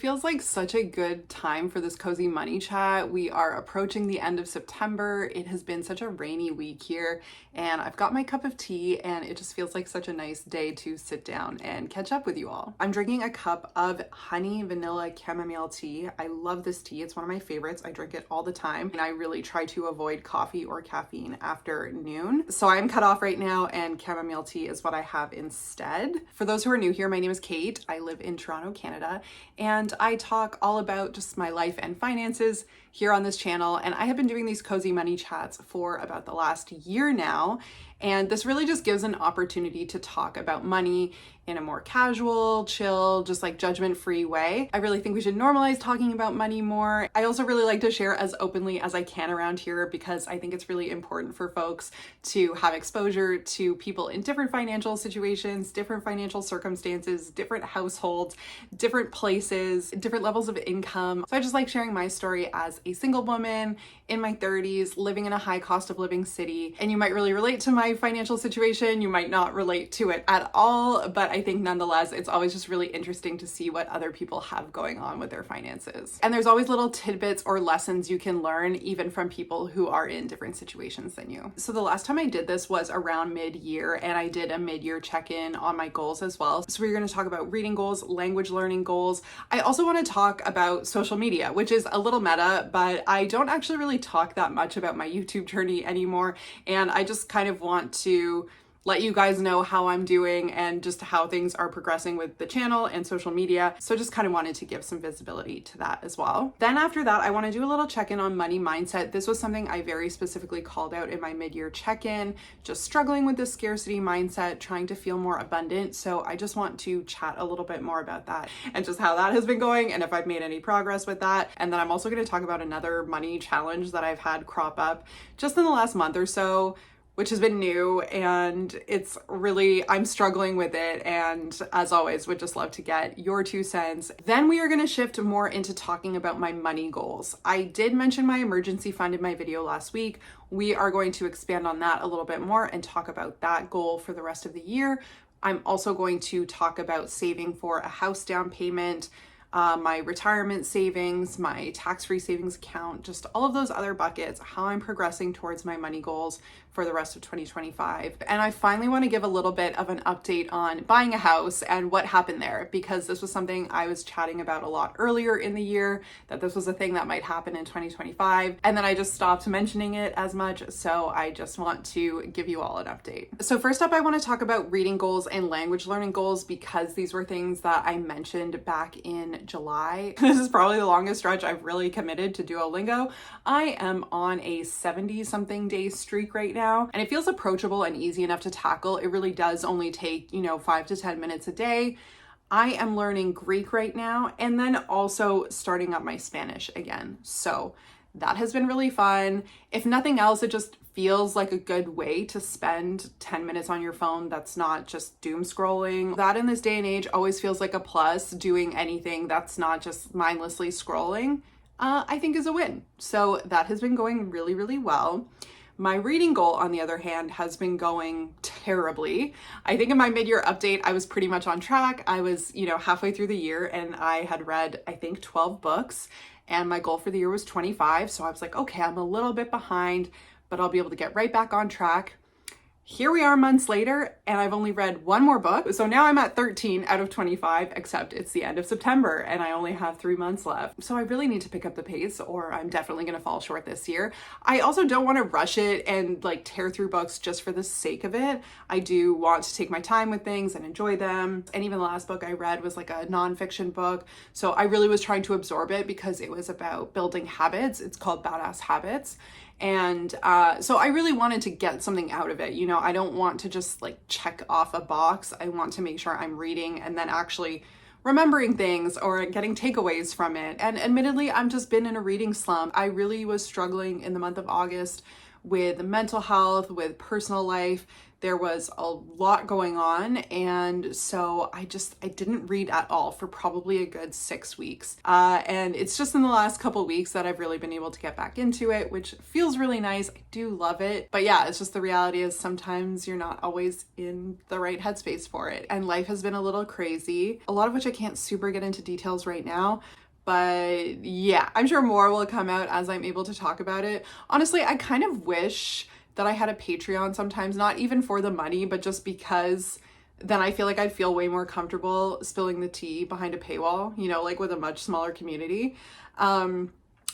Feels like such a good time for this cozy money chat. We are approaching the end of September. It has been such a rainy week here, and I've got my cup of tea, and it just feels like such a nice day to sit down and catch up with you all. I'm drinking a cup of honey vanilla chamomile tea. I love this tea. It's one of my favorites. I drink it all the time, and I really try to avoid coffee or caffeine after noon. So I'm cut off right now, and chamomile tea is what I have instead. For those who are new here, my name is Kate. I live in Toronto, Canada, and I talk all about just my life and finances here on this channel. And I have been doing these cozy money chats for about the last year now. And this really just gives an opportunity to talk about money in a more casual, chill, just like judgment-free way. I really think we should normalize talking about money more. I also really like to share as openly as I can around here because I think it's really important for folks to have exposure to people in different financial situations, different financial circumstances, different households, different places, different levels of income. So I just like sharing my story as a single woman in my 30s, living in a high cost of living city. And you might really relate to my financial situation. You might not relate to it at all, but I think nonetheless, it's always just really interesting to see what other people have going on with their finances. And there's always little tidbits or lessons you can learn even from people who are in different situations than you. So the last time I did this was around mid-year, and I did a mid-year check-in on my goals as well. So we're going to talk about reading goals, language learning goals. I also want to talk about social media, which is a little meta, but I don't actually really talk that much about my YouTube journey anymore. And I just kind of want to let you guys know how I'm doing and just how things are progressing with the channel and social media. So just kind of wanted to give some visibility to that as well. Then after that, I want to do a little check-in on money mindset. This was something I very specifically called out in my mid-year check-in, just struggling with the scarcity mindset, trying to feel more abundant. So I just want to chat a little bit more about that and just how that has been going and if I've made any progress with that. And then I'm also going to talk about another money challenge that I've had crop up just in the last month or so, which has been new, and it's really, I'm struggling with it, and as always, would just love to get your 2 cents. Then we are going to shift more into talking about my money goals. I did mention my emergency fund in my video last week. We are going to expand on that a little bit more and talk about that goal for the rest of the year. I'm also going to talk about saving for a house down payment, my retirement savings, my tax-free savings account, just all of those other buckets, how I'm progressing towards my money goals for the rest of 2025. And I finally want to give a little bit of an update on buying a house and what happened there, because this was something I was chatting about a lot earlier in the year, that this was a thing that might happen in 2025. And then I just stopped mentioning it as much. So I just want to give you all an update. So first up, I want to talk about reading goals and language learning goals, because these were things that I mentioned back in July. This is probably the longest stretch I've really committed to Duolingo. I am on a 70-something day streak right now, and it feels approachable and easy enough to tackle. It really does only take, 5 to 10 minutes a day. I am learning Greek right now, and then also starting up my Spanish again. So that has been really fun. If nothing else, it just feels like a good way to spend 10 minutes on your phone that's not just doom scrolling. That in this day and age always feels like a plus. Doing anything that's not just mindlessly scrolling, I think is a win. So that has been going really, really well. My reading goal, on the other hand, has been going terribly. I think in my mid-year update, I was pretty much on track. I was, halfway through the year, and I had read, I think, 12 books, and my goal for the year was 25. So I was like, okay, I'm a little bit behind, but I'll be able to get right back on track. Here we are months later, and I've only read one more book. So now I'm at 13 out of 25, except it's the end of September and I only have 3 months left. So I really need to pick up the pace, or I'm definitely going to fall short this year. I also don't want to rush it and tear through books just for the sake of it. I do want to take my time with things and enjoy them. And even the last book I read was a nonfiction book. So I really was trying to absorb it because it was about building habits. It's called Badass Habits. And so I really wanted to get something out of it. I don't want to just check off a box. I want to make sure I'm reading and then actually remembering things or getting takeaways from it. And admittedly, I've just been in a reading slump. I really was struggling in the month of August with mental health, with personal life, There was a lot going on, and so I didn't read at all for probably a good 6 weeks. And it's just in the last couple weeks that I've really been able to get back into it, which feels really nice. I do love it. But yeah, it's just the reality is sometimes you're not always in the right headspace for it. And life has been a little crazy, a lot of which I can't super get into details right now. But yeah, I'm sure more will come out as I'm able to talk about it. Honestly, I kind of wish that I had a Patreon sometimes, not even for the money, but just because then I feel like I'd feel way more comfortable spilling the tea behind a paywall, you know, like with a much smaller community.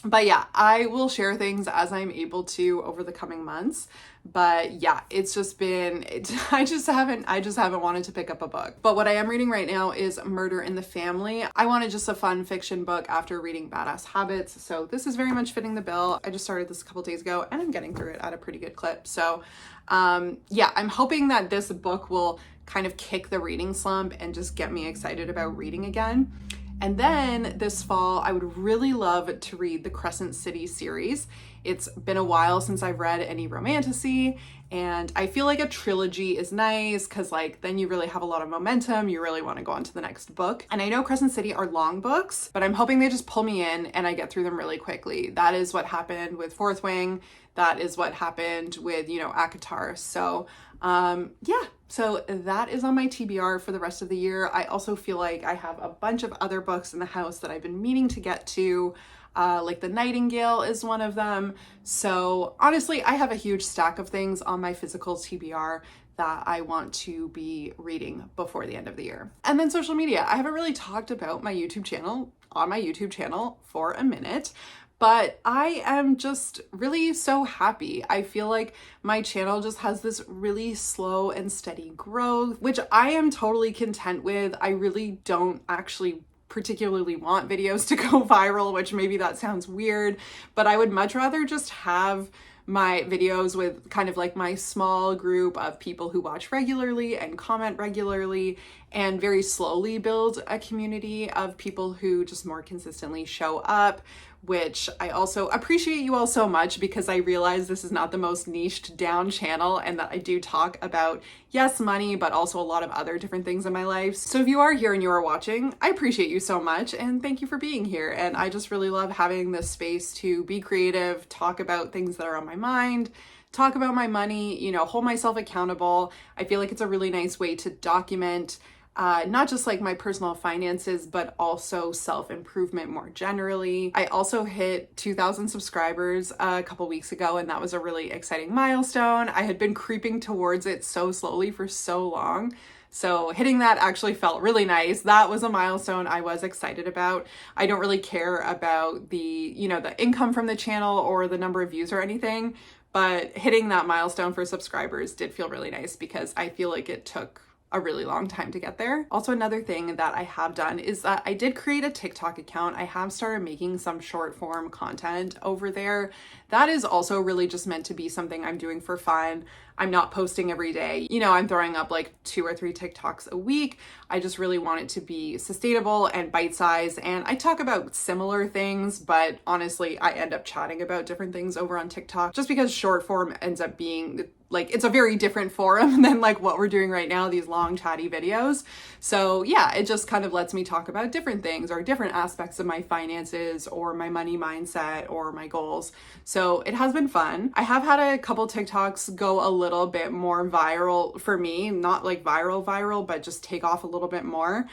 But yeah, I will share things as I'm able to over the coming months. But yeah, it's just been, I just haven't wanted to pick up a book. But what I am reading right now is Murder in the Family. I wanted just a fun fiction book after reading Badass Habits. So this is very much fitting the bill. I just started this a couple days ago and I'm getting through it at a pretty good clip. So yeah, I'm hoping that this book will kind of kick the reading slump and just get me excited about reading again. And then this fall, I would really love to read the Crescent City series. It's been a while since I've read any romantasy, and I feel like a trilogy is nice because like then you really have a lot of momentum. You really want to go on to the next book. And I know Crescent City are long books, but I'm hoping they just pull me in and I get through them really quickly. That is what happened with Fourth Wing. That is what happened with, you know, ACOTAR. So yeah, so that is on my TBR for the rest of the year. I also feel like I have a bunch of other books in the house that I've been meaning to get to. Like The Nightingale is one of them. So honestly, I have a huge stack of things on my physical TBR that I want to be reading before the end of the year. And then social media. I haven't really talked about my YouTube channel on my YouTube channel for a minute, but I am just really so happy. I feel like my channel just has this really slow and steady growth, which I am totally content with. I really don't actually particularly want videos to go viral, which maybe that sounds weird, but I would much rather just have my videos with kind of like my small group of people who watch regularly and comment regularly and very slowly build a community of people who just more consistently show up, which I also appreciate you all so much because I realize this is not the most niched down channel and that I do talk about, yes, money, but also a lot of other different things in my life. So if you are here and you are watching, I appreciate you so much and thank you for being here. And I just really love having this space to be creative, talk about things that are on my mind, talk about my money, you know, hold myself accountable. I feel like it's a really nice way to document not just like my personal finances, but also self-improvement more generally. I also hit 2,000 subscribers a couple weeks ago, and that was a really exciting milestone. I had been creeping towards it so slowly for so long. So hitting that actually felt really nice. That was a milestone I was excited about. I don't really care about the, you know, the income from the channel or the number of views or anything, but hitting that milestone for subscribers did feel really nice because I feel like it took a really long time to get there. Also, another thing that I have done is that I did create a TikTok account. I have started making some short form content over there. That is also really just meant to be something I'm doing for fun. I'm not posting every day. You know, I'm throwing up like 2 or 3 TikToks a week. I just really want it to be sustainable and bite-sized. And I talk about similar things, but honestly, I end up chatting about different things over on TikTok just because short form ends up being like, it's a very different forum than like what we're doing right now, these long chatty videos. So yeah, it just kind of lets me talk about different things or different aspects of my finances or my money mindset or my goals. So it has been fun. I have had a couple TikToks go a little bit more viral for me, not like viral, but just take off a little bit more.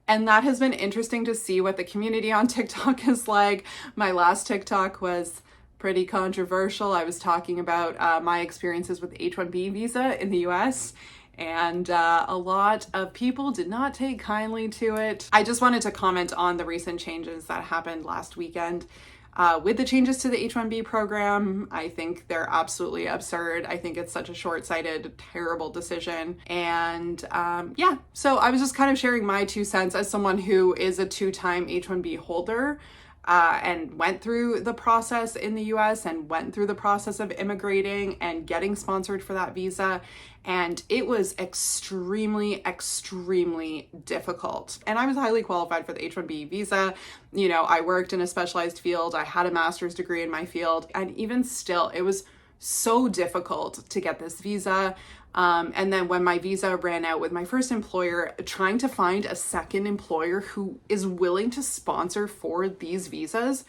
And that has been interesting to see what the community on TikTok is like. My last TikTok was pretty controversial. I was talking about my experiences with the H-1B visa in the US, and a lot of people did not take kindly to it. I just wanted to comment on the recent changes that happened last weekend. With the changes to the H-1B program, I think they're absolutely absurd. I think it's such a short-sighted, terrible decision. And yeah, so I was just kind of sharing my 2 cents as someone who is a 2-time H-1B holder. And went through the process in the US and went through the process of immigrating and getting sponsored for that visa. And it was extremely, extremely difficult. And I was highly qualified for the H-1B visa. You know, I worked in a specialized field. I had a master's degree in my field. And even still, it was so difficult to get this visa. And then when my visa ran out with my first employer, trying to find a second employer who is willing to sponsor for these visas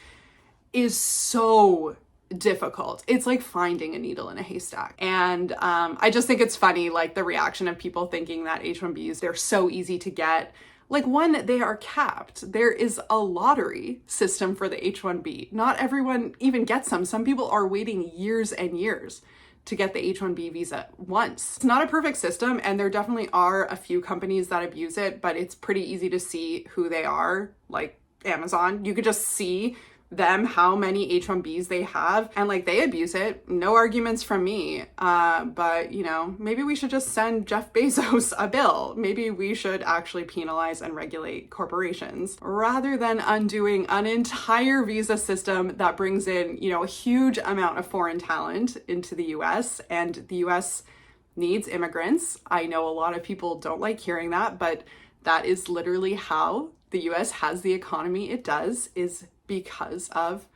is so difficult. It's like finding a needle in a haystack. And I just think it's funny, like the reaction of people thinking that H-1Bs, they're so easy to get. Like, one, they are capped. There is a lottery system for the H-1B. Not everyone even gets them. Some people are waiting years and years to get the H-1B visa once. It's not a perfect system, and there definitely are a few companies that abuse it, but it's pretty easy to see who they are, like Amazon. You could just see them how many H-1Bs they have, and like they abuse it. No arguments from me. But you know, maybe we should just send Jeff Bezos a bill. Maybe we should actually penalize and regulate corporations rather than undoing an entire visa system that brings in, you know, a huge amount of foreign talent into the US, and the US needs immigrants. I know a lot of people don't like hearing that, but that is literally how the US has the economy it does, is because of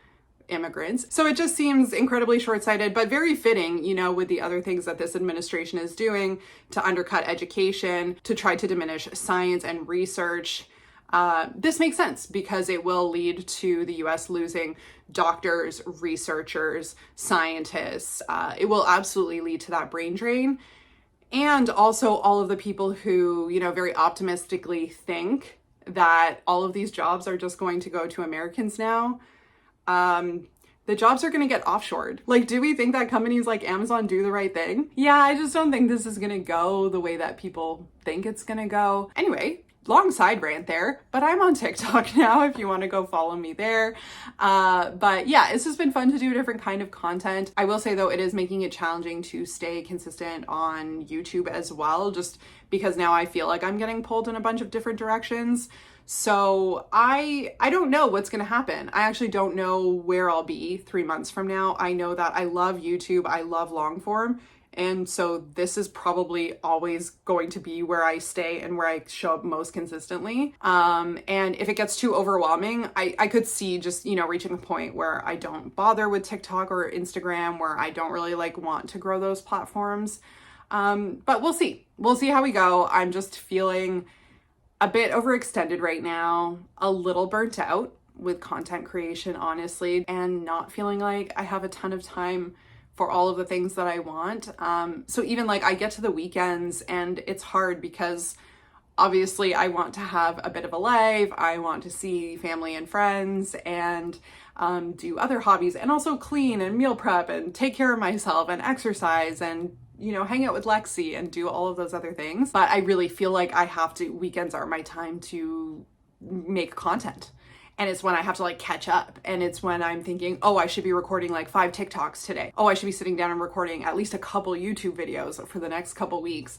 immigrants. So it just seems incredibly short-sighted, but very fitting, you know, with the other things that this administration is doing to undercut education, to try to diminish science and research. This makes sense because it will lead to the US losing doctors, researchers, scientists. It will absolutely lead to that brain drain. And also all of the people who, you know, very optimistically think that all of these jobs are just going to go to Americans now. The jobs are going to get offshored. Like, do we think that companies like Amazon do the right thing? Yeah, I just don't think this is going to go the way that people think it's going to go. Anyway, long side rant there, but I'm on TikTok now if you want to go follow me there. But yeah, it's just been fun to do a different kind of content. I will say though, it is making it challenging to stay consistent on YouTube as well, just because now I feel like I'm getting pulled in a bunch of different directions. So I don't know what's going to happen. I actually don't know where I'll be 3 months from now. I know that I love YouTube. I love long form. And so this is probably always going to be where I stay and where I show up most consistently. And if it gets too overwhelming, I could see just, you know, reaching a point where I don't bother with TikTok or Instagram, where I don't really like want to grow those platforms. But we'll see. We'll see how we go. I'm just feeling a bit overextended right now, a little burnt out with content creation, honestly, and not feeling like I have a ton of time for all of the things that I want. So even like I get to the weekends and it's hard because obviously I want to have a bit of a life. I want to see family and friends and do other hobbies, and also clean and meal prep and take care of myself and exercise and, you know, hang out with Lexi and do all of those other things. But I really feel like I have to, weekends are my time to make content. And it's when I have to like catch up. And it's when I'm thinking, oh, I should be recording like 5 TikToks today. Oh, I should be sitting down and recording at least a couple YouTube videos for the next couple weeks.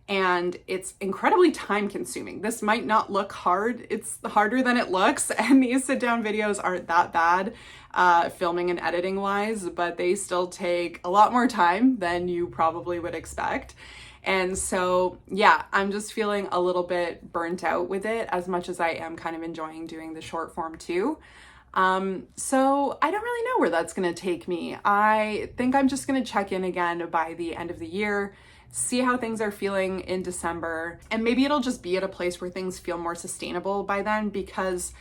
And it's incredibly time consuming. This might not look hard. It's harder than it looks. And these sit down videos aren't that bad, filming and editing wise, but they still take a lot more time than you probably would expect. And so, yeah, I'm just feeling a little bit burnt out with it, as much as I am kind of enjoying doing the short form too. So I don't really know where that's going to take me. I think I'm just going to check in again by the end of the year, see how things are feeling in December, and maybe it'll just be at a place where things feel more sustainable by then, because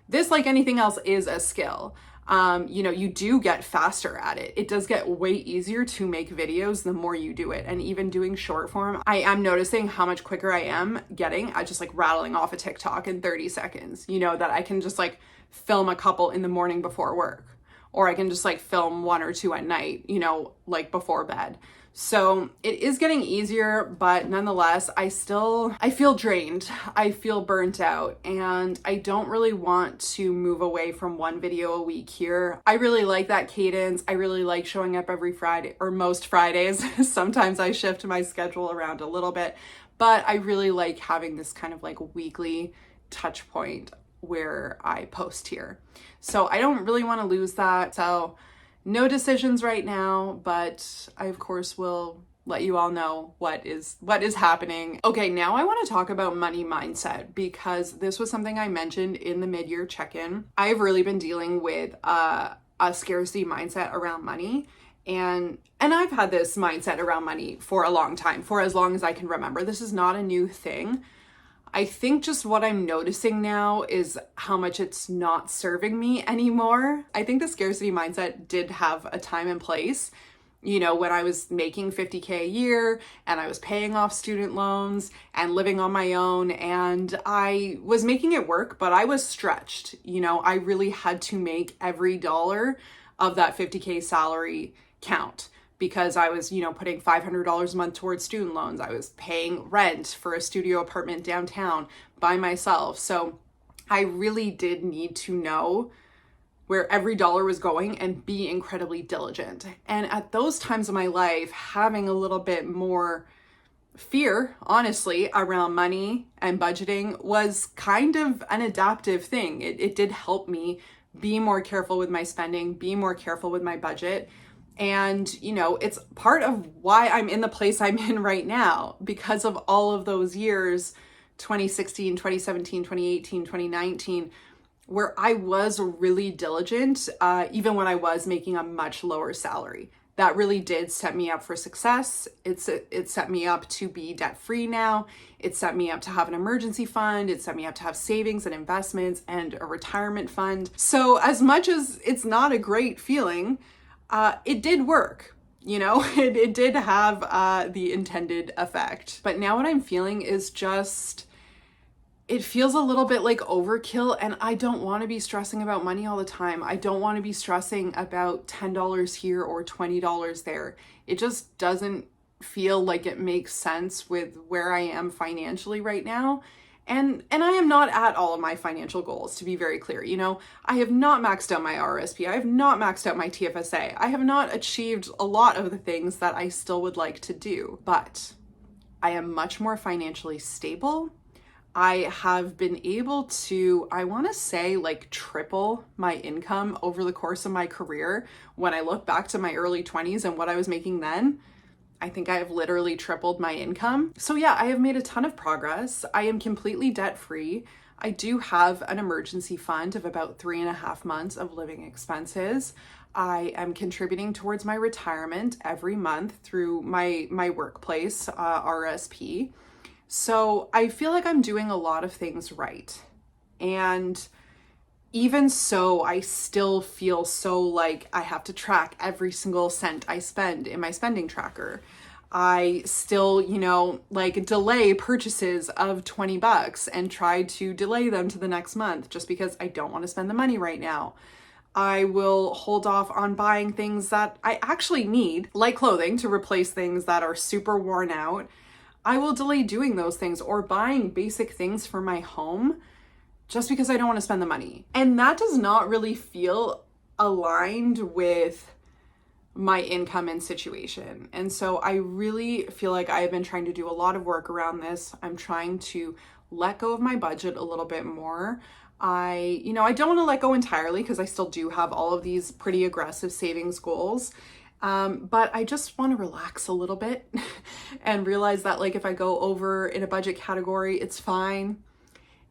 this, like anything else, is a skill. You know, you do get faster at it. It does get way easier to make videos the more you do it. And even doing short form, I am noticing how much quicker I am getting at just like rattling off a TikTok in 30 seconds, you know, that I can just like film a couple in the morning before work, or I can just like film 1 or 2 at night, you know, like before bed. So it is getting easier, but nonetheless, I feel drained. I feel burnt out, and I don't really want to move away from 1 video a week here. I really like that cadence. I really like showing up every Friday, or most Fridays. Sometimes I shift my schedule around a little bit, but I really like having this kind of like weekly touch point where I post here. So I don't really want to lose that. So no decisions right now, but I of course will let you all know what is happening. Okay, now I want to talk about money mindset, because this was something I mentioned in the mid-year check-in. I've really been dealing with a scarcity mindset around money, And I've had this mindset around money for a long time, for as long as I can remember. This is not a new thing. I think just what I'm noticing now is how much it's not serving me anymore. I think the scarcity mindset did have a time and place. You know, when I was making 50K a year and I was paying off student loans and living on my own, and I was making it work, but I was stretched. You know, I really had to make every dollar of that 50K salary count, because I was, putting $500 a month towards student loans. I was paying rent for a studio apartment downtown by myself. So I really did need to know where every dollar was going and be incredibly diligent. And at those times of my life, having a little bit more fear, honestly, around money and budgeting was kind of an adaptive thing. It did help me be more careful with my spending, be more careful with my budget. And, it's part of why I'm in the place I'm in right now, because of all of those years, 2016, 2017, 2018, 2019, where I was really diligent, even when I was making a much lower salary. That really did set me up for success. It set me up to be debt-free now. It set me up to have an emergency fund. It set me up to have savings and investments and a retirement fund. So as much as it's not a great feeling, it did work. It did have the intended effect. But now what I'm feeling is just, it feels a little bit like overkill, and I don't want to be stressing about money all the time. I don't want to be stressing about $10 here or $20 there. It just doesn't feel like it makes sense with where I am financially right now. And I am not at all of my financial goals, to be very clear. I have not maxed out my RSP. I have not maxed out my TFSA. I have not achieved a lot of the things that I still would like to do, but I am much more financially stable. I have been able to, I want to say, triple my income over the course of my career. When I look back to my early 20s and what I was making then, I think I have literally tripled my income. So yeah, I have made a ton of progress. I am completely debt-free. I do have an emergency fund of about 3.5 months of living expenses. I am contributing towards my retirement every month through my workplace RSP. So I feel like I'm doing a lot of things right. And even so, I still feel so like I have to track every single cent I spend in my spending tracker. I still, delay purchases of $20 and try to delay them to the next month just because I don't want to spend the money right now. I will hold off on buying things that I actually need, like clothing, to replace things that are super worn out. I will delay doing those things, or buying basic things for my home just because I don't want to spend the money. And that does not really feel aligned with my income and situation. And so I really feel like I have been trying to do a lot of work around this. I'm trying to let go of my budget a little bit more. I don't want to let go entirely because I still do have all of these pretty aggressive savings goals. But I just want to relax a little bit and realize that if I go over in a budget category, it's fine.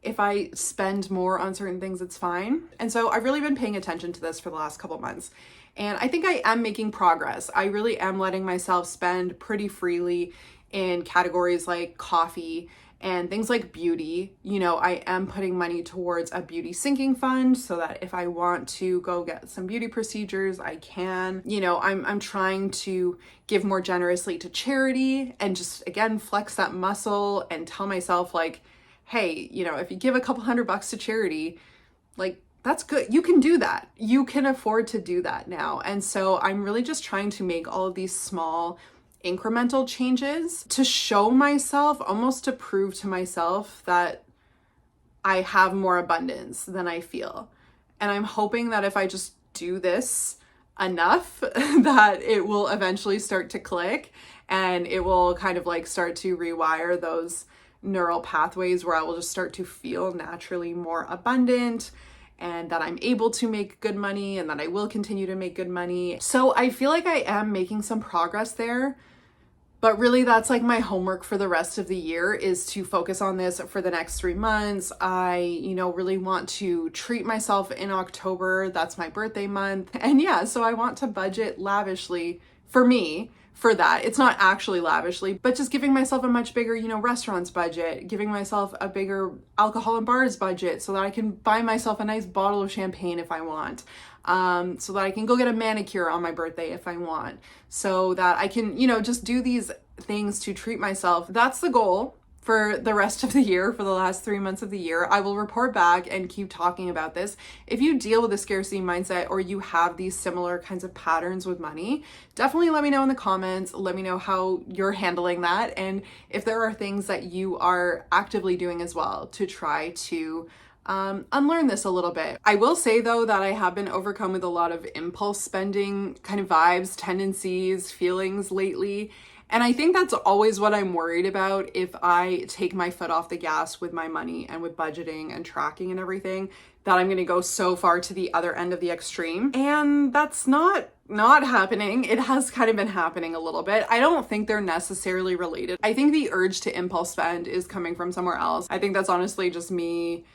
If I spend more on certain things, it's fine. And so I've really been paying attention to this for the last couple months. And I think I am making progress. I really am letting myself spend pretty freely in categories like coffee and things like beauty. I am putting money towards a beauty sinking fund so that if I want to go get some beauty procedures, I can. I'm trying to give more generously to charity and just, again, flex that muscle and tell myself hey, if you give a couple $100 to charity, that's good. You can do that. You can afford to do that now. And so I'm really just trying to make all of these small incremental changes to show myself, almost to prove to myself that I have more abundance than I feel. And I'm hoping that if I just do this enough, that it will eventually start to click and it will kind of start to rewire those neural pathways where I will just start to feel naturally more abundant, and that I'm able to make good money, and that I will continue to make good money. So I feel like I am making some progress there, But really, that's like my homework for the rest of the year, is to focus on this for the next 3 months. I, really want to treat myself in October. That's my birthday month. And yeah, so I want to budget lavishly for me for that. It's not actually lavishly, but just giving myself a much bigger, restaurants budget, giving myself a bigger alcohol and bars budget so that I can buy myself a nice bottle of champagne if I want. So that I can go get a manicure on my birthday if I want, so that I can, just do these things to treat myself. That's the goal for the rest of the year, for the last 3 months of the year. I will report back and keep talking about this. If you deal with a scarcity mindset or you have these similar kinds of patterns with money, definitely let me know in the comments. Let me know how you're handling that, and if there are things that you are actively doing as well to try to unlearn this a little bit. I will say though that I have been overcome with a lot of impulse spending kind of vibes, tendencies, feelings lately. And I think that's always what I'm worried about if I take my foot off the gas with my money and with budgeting and tracking and everything, that I'm going to go so far to the other end of the extreme. And that's not happening. It has kind of been happening a little bit. I don't think they're necessarily related. I think the urge to impulse spend is coming from somewhere else. I think that's honestly just me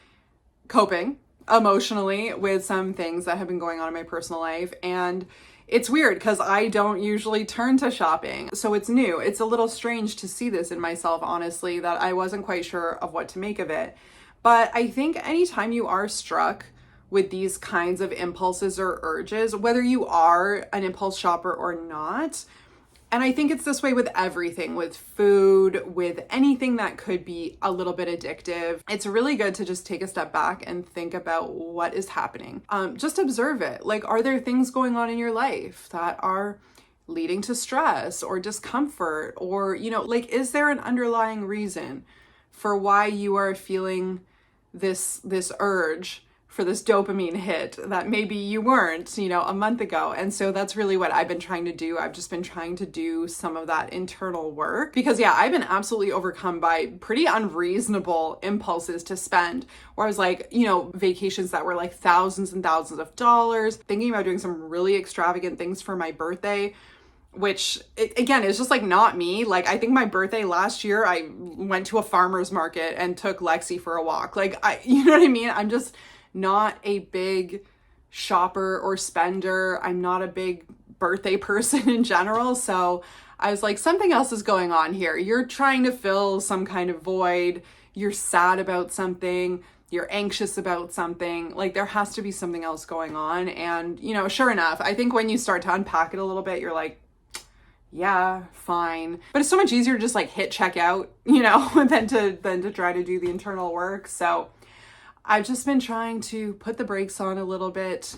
coping emotionally with some things that have been going on in my personal life. And it's weird because I don't usually turn to shopping. So it's new. It's a little strange to see this in myself, honestly, that I wasn't quite sure of what to make of it. But I think anytime you are struck with these kinds of impulses or urges, whether you are an impulse shopper or not, and I think it's this way with everything, with food, with anything that could be a little bit addictive. It's really good to just take a step back and think about what is happening. Just observe it. Like, are there things going on in your life that are leading to stress or discomfort? Or, is there an underlying reason for why you are feeling this urge for this dopamine hit that maybe you weren't, a month ago? And so that's really what I've been trying to do. I've just been trying to do some of that internal work because I've been absolutely overcome by pretty unreasonable impulses to spend, where I was like, vacations that were like thousands and thousands of dollars, thinking about doing some really extravagant things for my birthday, which again is just like not me. Like, I think my birthday last year, I went to a farmer's market and took Lexi for a walk. You know what I mean? I'm just not a big shopper or spender. I'm not a big birthday person in general. So I was like, something else is going on here. You're trying to fill some kind of void. You're sad about something. You're anxious about something. Like, there has to be something else going on. And, sure enough, I think when you start to unpack it a little bit, you're like, yeah, fine. But it's so much easier to just like hit checkout, than to try to do the internal work. So I've just been trying to put the brakes on a little bit.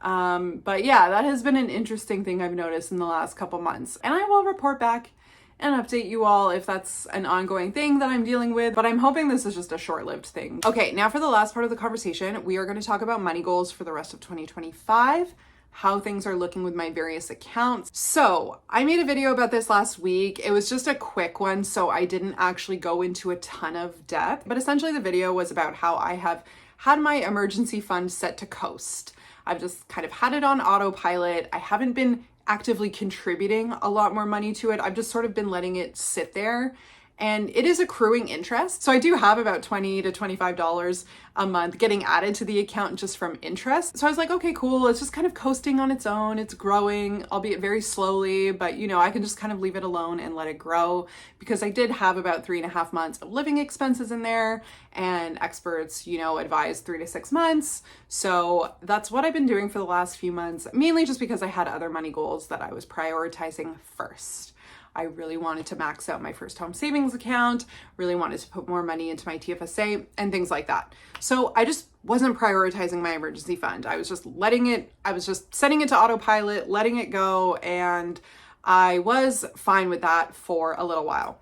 But that has been an interesting thing I've noticed in the last couple months. And I will report back and update you all if that's an ongoing thing that I'm dealing with. But I'm hoping this is just a short-lived thing. Okay, now for the last part of the conversation, we are going to talk about money goals for the rest of 2025. How things are looking with my various accounts. So I made a video about this last week. It was just a quick one, so I didn't actually go into a ton of depth, but essentially the video was about how I have had my emergency fund set to coast. I've just kind of had it on autopilot. I haven't been actively contributing a lot more money to it. I've just sort of been letting it sit there. And it is accruing interest. So I do have about $20 to $25 a month getting added to the account just from interest. So I was like, okay, cool. It's just kind of coasting on its own. It's growing, albeit very slowly, but I can just kind of leave it alone and let it grow, because I did have about 3.5 months of living expenses in there, and experts, advise 3 to 6 months. So that's what I've been doing for the last few months, mainly just because I had other money goals that I was prioritizing first. I really wanted to max out my first home savings account, really wanted to put more money into my TFSA and things like that. So I just wasn't prioritizing my emergency fund. I was just setting it to autopilot, letting it go, and I was fine with that for a little while.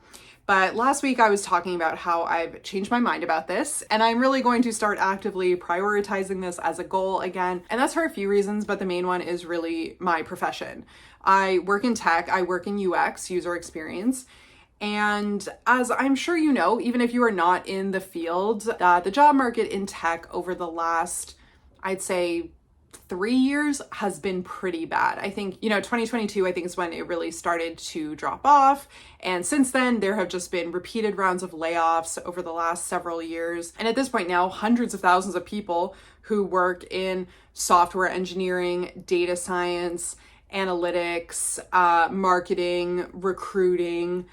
But last week I was talking about how I've changed my mind about this, and I'm really going to start actively prioritizing this as a goal again. And that's for a few reasons, but the main one is really my profession. I work in tech, I work in UX, user experience. And as I'm sure you know, even if you are not in the field, the job market in tech over the last, I'd say 3 years has been pretty bad. I think, 2022, I think is when it really started to drop off. And since then, there have just been repeated rounds of layoffs over the last several years. And at this point now, hundreds of thousands of people who work in software engineering, data science, analytics, marketing, recruiting,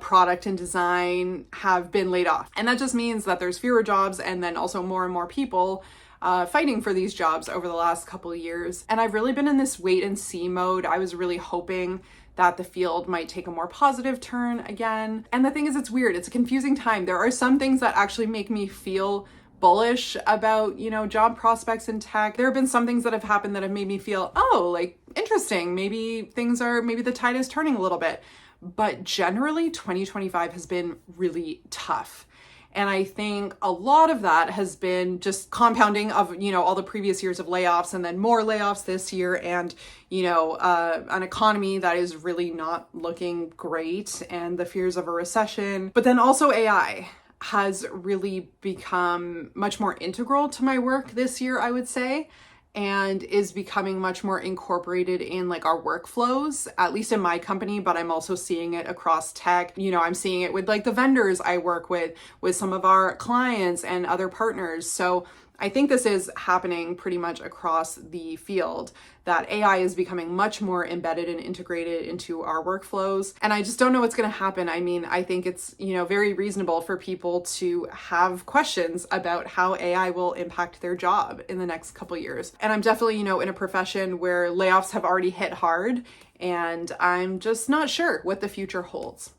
product and design have been laid off. And that just means that there's fewer jobs and then also more and more people fighting for these jobs over the last couple of years. And I've really been in this wait and see mode. I was really hoping that the field might take a more positive turn again. And the thing is, it's weird. It's a confusing time. There are some things that actually make me feel bullish about, job prospects in tech. There have been some things that have happened that have made me feel, oh, like interesting. Maybe the tide is turning a little bit. But generally, 2025 has been really tough. And I think a lot of that has been just compounding of, all the previous years of layoffs and then more layoffs this year and, an economy that is really not looking great and the fears of a recession. But then also AI has really become much more integral to my work this year, I would say, and is becoming much more incorporated in like our workflows, at least in my company, but I'm also seeing it across tech. I'm seeing it with like the vendors I work with some of our clients and other partners. So I think this is happening pretty much across the field, that AI is becoming much more embedded and integrated into our workflows. And I just don't know what's going to happen. I mean, I think it's, very reasonable for people to have questions about how AI will impact their job in the next couple of years. And I'm definitely, in a profession where layoffs have already hit hard, and I'm just not sure what the future holds.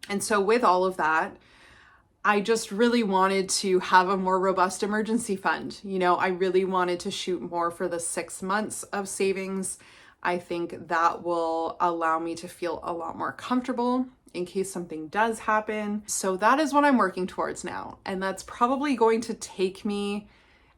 And so with all of that, I just really wanted to have a more robust emergency fund. I really wanted to shoot more for the 6 months of savings. I think that will allow me to feel a lot more comfortable in case something does happen. So that is what I'm working towards now. And that's probably going to take me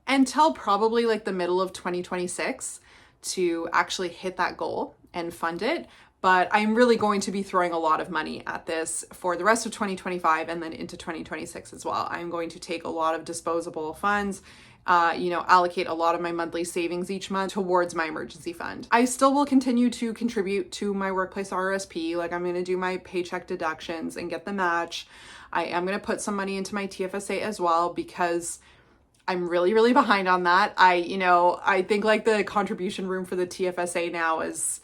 until probably like the middle of 2026 to actually hit that goal and fund it. But I'm really going to be throwing a lot of money at this for the rest of 2025 and then into 2026 as well. I'm going to take a lot of disposable funds, allocate a lot of my monthly savings each month towards my emergency fund. I still will continue to contribute to my workplace RSP. Like I'm going to do my paycheck deductions and get the match. I am going to put some money into my TFSA as well because I'm really, really behind on that. I think like the contribution room for the TFSA now is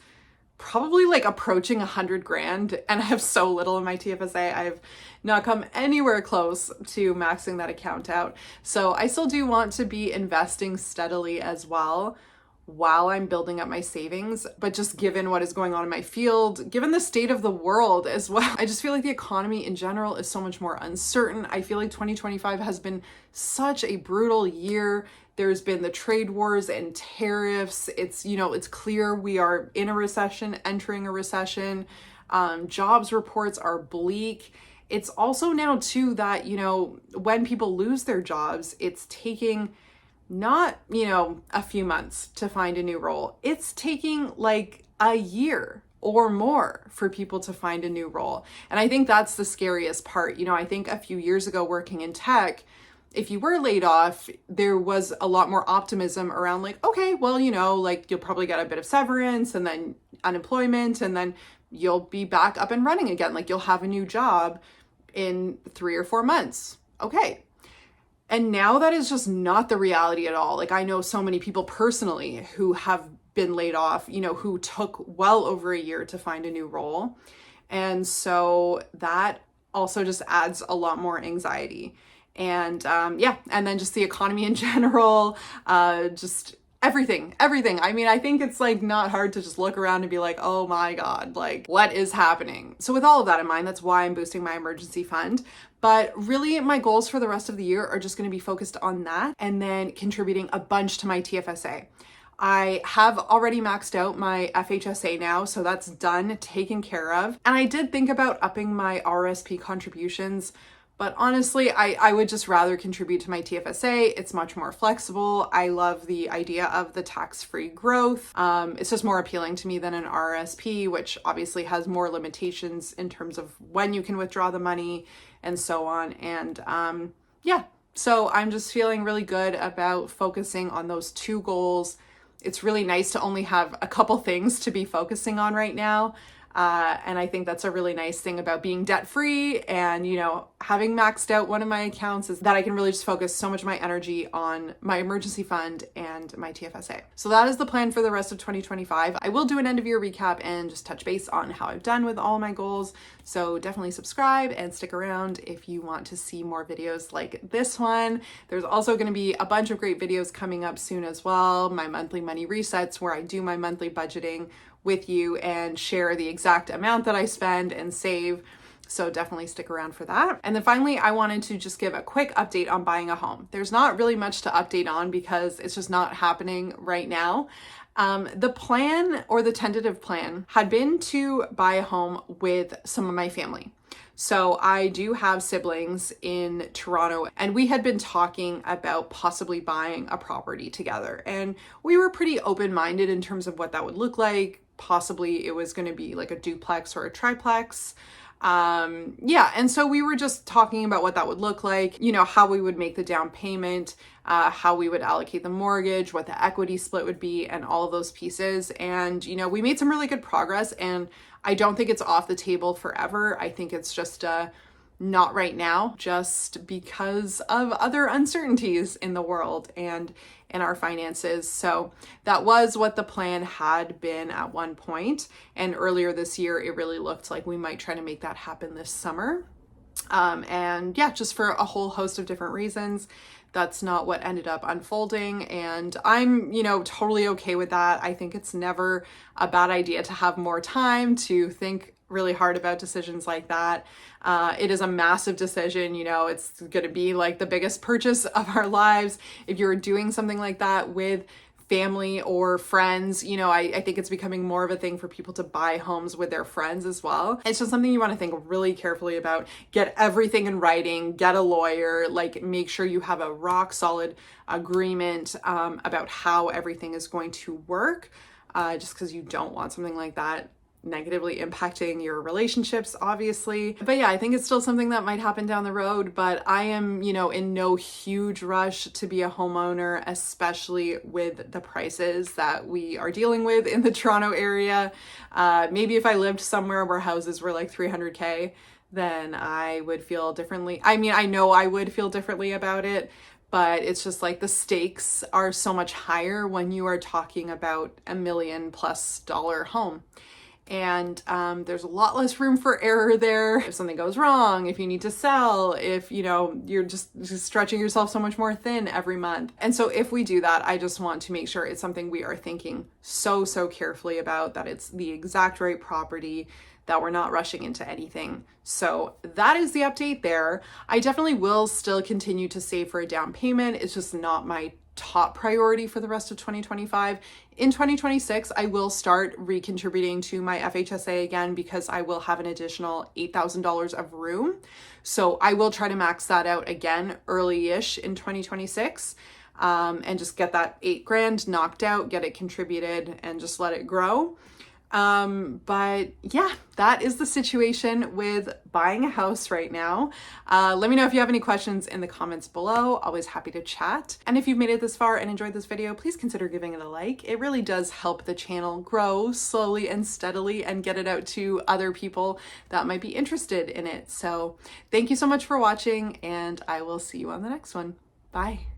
probably like approaching 100 grand, and I have so little in my TFSA. I've not come anywhere close to maxing that account out. So I still do want to be investing steadily as well while I'm building up my savings. But just given what is going on in my field, given the state of the world as well, I just feel like the economy in general is so much more uncertain. I feel like 2025 has been such a brutal year. There's been the trade wars and tariffs. It's clear we are in a recession, entering a recession. Jobs reports are bleak. It's also now too that, when people lose their jobs, it's taking not, a few months to find a new role. It's taking like a year or more for people to find a new role. And I think that's the scariest part. I think a few years ago working in tech, if you were laid off, there was a lot more optimism around like, okay, well, like you'll probably get a bit of severance and then unemployment, and then you'll be back up and running again. Like you'll have a new job in 3 or 4 months. Okay. And now that is just not the reality at all. Like I know so many people personally who have been laid off, who took well over a year to find a new role. And so that also just adds a lot more anxiety. And and then just the economy in general, just everything. I mean, I think it's like not hard to just look around and be like, oh my God, like what is happening? So with all of that in mind, that's why I'm boosting my emergency fund. But really my goals for the rest of the year are just going to be focused on that and then contributing a bunch to my TFSA. I have already maxed out my FHSA now, so that's done, taken care of. And I did think about upping my RSP contributions, but honestly, I would just rather contribute to my TFSA. It's much more flexible. I love the idea of the tax-free growth. It's just more appealing to me than an RSP, which obviously has more limitations in terms of when you can withdraw the money and so on. And so I'm just feeling really good about focusing on those two goals, it's really nice to only have a couple things to be focusing on right now. And I think that's a really nice thing about being debt free and, you know, having maxed out one of my accounts is that I can really just focus so much of my energy on my emergency fund and my TFSA. So that is the plan for the rest of 2025. I will do an end of year recap and just touch base on how I've done with all my goals. So definitely subscribe and stick around if you want to see more videos like this one. There's also going to be a bunch of great videos coming up soon as well. My monthly money resets where I do my monthly budgeting with you and share the exact amount that I spend and save. So definitely stick around for that. And then finally, I wanted to just give a quick update on buying a home. There's not really much to update on because it's just not happening right now. The plan or the tentative plan had been to buy a home with some of my family. So I do have siblings in Toronto and we had been talking about possibly buying a property together. And we were pretty open-minded in terms of what that would look like. Possibly it was going to be like a duplex or a triplex. And so we were just talking about what that would look like, you know, how we would make the down payment, how we would allocate the mortgage, what the equity split would be, and all of those pieces. And, you know, we made some really good progress and I don't think it's off the table forever. I think it's just, not right now, just because of other uncertainties in the world and in our finances. So that was what the plan had been at one point. And earlier this year, it really looked like we might try to make that happen this summer. Just for a whole host of different reasons, that's not what ended up unfolding. And I'm, you know, totally okay with that. I think it's never a bad idea to have more time to think really hard about decisions like that. It is a massive decision, you know, it's going to be like the biggest purchase of our lives. If you're doing something like that with family or friends, you know, I think it's becoming more of a thing for people to buy homes with their friends as well. It's just something you want to think really carefully about. Get everything in writing, get a lawyer, like make sure you have a rock solid agreement about how everything is going to work, just because you don't want something like that negatively impacting your relationships, obviously. But yeah, I think it's still something that might happen down the road, but I am, you know, in no huge rush to be a homeowner, especially with the prices that we are dealing with in the Toronto area. Maybe if I lived somewhere where houses were like 300K, then I would feel differently. I mean, I know I would feel differently about it, but it's just like the stakes are so much higher when you are talking about $1 million+ home. And there's a lot less room for error there. If something goes wrong, if you need to sell, if, you know, you're just stretching yourself so much more thin every month. And so if we do that, I just want to make sure it's something we are thinking so carefully about, that it's the exact right property, that we're not rushing into anything. So that is the update there. I definitely will still continue to save for a down payment. It's just not my top priority for the rest of 2025. In 2026, I will start recontributing to my FHSA again because I will have an additional $8,000 of room. So I will try to max that out again early-ish in 2026 and just get that $8,000 knocked out, get it contributed, and just let it grow. But yeah, that is the situation with buying a house right now. Let me know if you have any questions in the comments below. Always happy to chat. And if you've made it this far and enjoyed this video, please consider giving it a like. It really does help the channel grow slowly and steadily and get it out to other people that might be interested in it. So thank you so much for watching, and I will see you on the next one. Bye.